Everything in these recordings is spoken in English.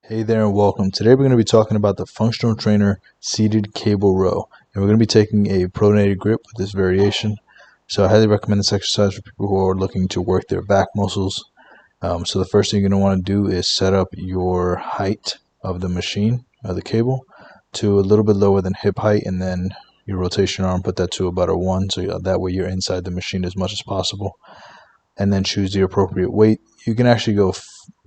Hey there and welcome. Today we're going to be talking about the functional trainer seated cable row, and we're going to be taking a pronated grip with this variation. So I highly recommend this exercise for people who are looking to work their back muscles. So the first thing you're going to want to do is set up your height of the machine, of the cable, to a little bit lower than hip height, and then your rotation arm, put that to about a 1, so that way you're inside the machine as much as possible. And then choose the appropriate weight. You can actually go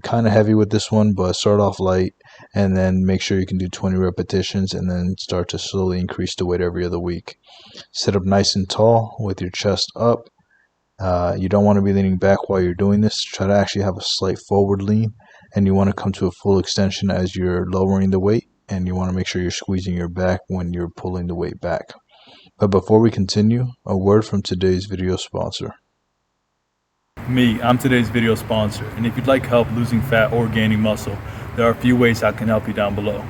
kind of heavy with this one, but start off light and then make sure you can do 20 repetitions and then start to slowly increase the weight every other week. Sit up nice and tall with your chest up. You don't want to be leaning back while you're doing this. Try to actually have a slight forward lean, and you want to come to a full extension as you're lowering the weight, and you want to make sure you're squeezing your back when you're pulling the weight back. But before we continue, a word from today's video sponsor. I'm today's video sponsor, and if you'd like help losing fat or gaining muscle, there are a few ways I can help you down below.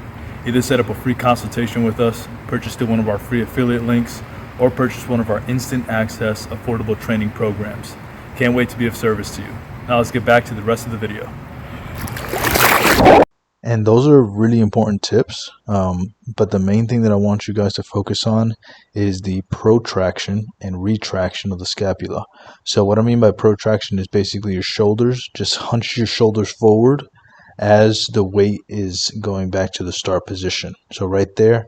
Either set up a free consultation with us, purchase through one of our free affiliate links, or purchase one of our instant access affordable training programs. Can't wait to be of service to you. Now let's get back to the rest of the video. And those are really important tips, but the main thing that I want you guys to focus on is the protraction and retraction of the scapula. So what I mean by protraction is basically your shoulders. Just hunch your shoulders forward as the weight is going back to the start position. So right there,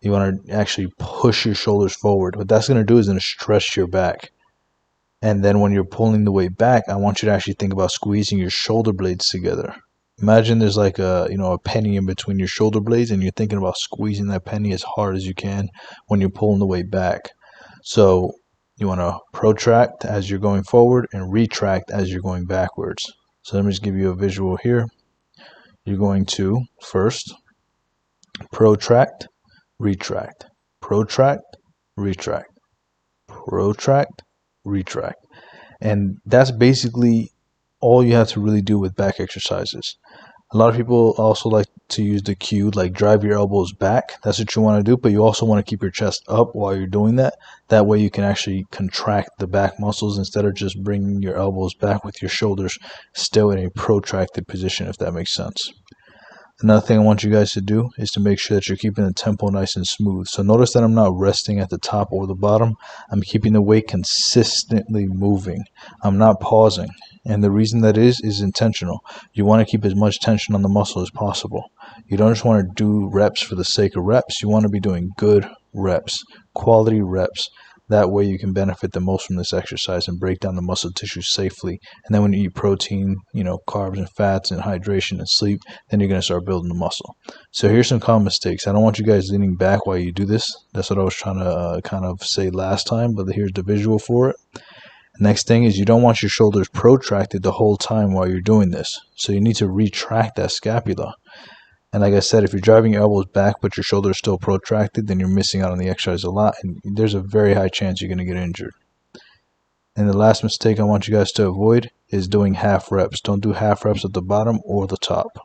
you want to actually push your shoulders forward. What that's going to do is going to stretch your back. And then when you're pulling the weight back, I want you to actually think about squeezing your shoulder blades together. Imagine there's like a penny in between your shoulder blades, and you're thinking about squeezing that penny as hard as you can when you're pulling the weight back. So you want to protract as you're going forward and retract as you're going backwards. So let me just give you a visual here. You're going to first protract, retract, protract, retract, protract, retract. And that's basically all you have to really do with back exercises. A lot of people also like to use the cue, like drive your elbows back. That's what you want to do, but you also want to keep your chest up while you're doing that. That way you can actually contract the back muscles instead of just bringing your elbows back with your shoulders still in a protracted position, if that makes sense. Another thing I want you guys to do is to make sure that you're keeping the tempo nice and smooth. So notice that I'm not resting at the top or the bottom. I'm keeping the weight consistently moving. I'm not pausing. And the reason that is intentional. You want to keep as much tension on the muscle as possible. You don't just want to do reps for the sake of reps. You want to be doing good reps, quality reps. That way you can benefit the most from this exercise and break down the muscle tissue safely. And then when you eat protein, carbs and fats and hydration and sleep, then you're going to start building the muscle. So here's some common mistakes. I don't want you guys leaning back while you do this. That's what I was trying to kind of say last time, but here's the visual for it. Next thing is you don't want your shoulders protracted the whole time while you're doing this. So you need to retract that scapula. And like I said, if you're driving your elbows back but your shoulders are still protracted, then you're missing out on the exercise a lot, and there's a very high chance you're going to get injured. And the last mistake I want you guys to avoid is doing half reps. Don't do half reps at the bottom or the top.